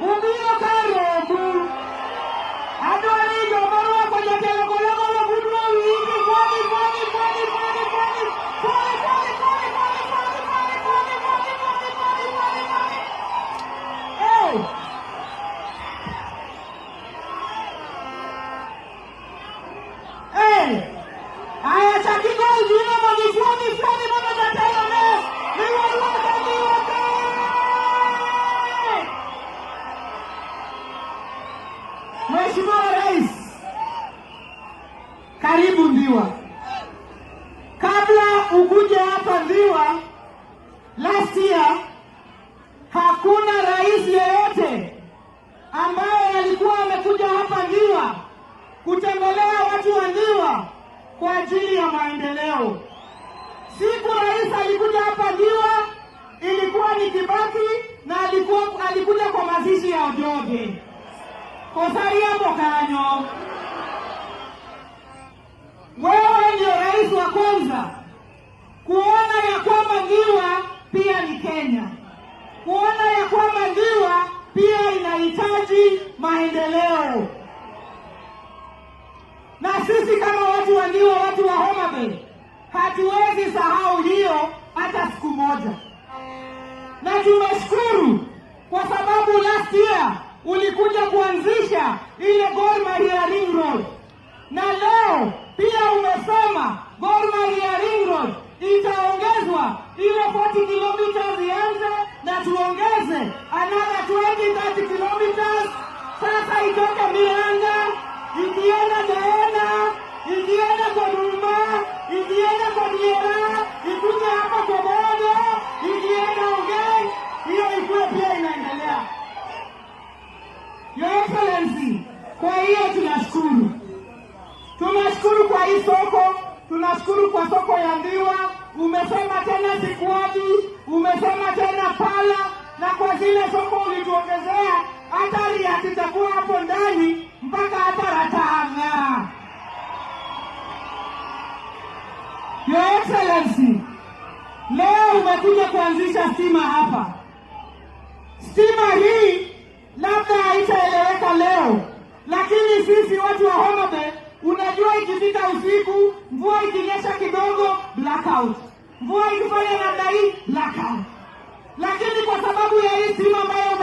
Ubiro karobu. Adwari jomoro kwa jatelo kolego budwa wiki kwani. Aya chakiko jina mwani mwana jatelo leo. Mheshimiwa Rais, karibu Ndhiwa. Kabla ukuje hapa Ndhiwa, last year, hakuna rais yeyote ambaye alikuwa amekuja hapa Ndhiwa kutembelea watu wa Ndhiwa kwa ajili ya maendeleo. Siku rais alikuja hapa Ndhiwa ilikuwa ni Kibaki na alikuja kwa mazishi ya Ojoge. Kosaria Mokanyo. Wewe ndio rais wa kwanza kuona ya kwamba Ndhiwa pia ni Kenya. Kuona ya kwamba Ndhiwa pia inahitaji maendeleo. Na sisi kama watu wa Ndhiwa, watu wa Homa Bay, hatuwezi sahau hiyo hata siku moja. Na tumeshukuru kwa sababu last year ulikuja kuanzisha ile Gor Mahia Ring Road. Na leo pia umesema Gor Mahia Ring Road itaongezwa ile 40 kilometers ianze na tuongeze another 20-30 kilometers. Sasa itoke Miranga, ikienda Daena, ikienda kwa Duruma, ikienda kwa Diera, ikuje hapa kwa Bodo, ikienda Ogeng, hiyo ikuwe pia inaendelea. Your Excellency, kwa hiyo tunashukuru. Tunashukuru kwa hii soko, tunashukuru kwa soko ya Ndhiwa. Umesema tena Sikuaji, umesema tena Pala, na kwa zile soko ulituongezea hata Riat itakuwa hapo ndani mpaka hata Ratanga. Your Excellency, leo umekuja kuanzisha stima hapa. Stima hii labda haitaeleweka leo, lakini sisi watu wa Homa Bay, unajua ikifika usiku, mvua ikinyesha kidogo, blackout. Mvua ikifanya namna hii, blackout. Lakini kwa sababu ya hii stima ambayo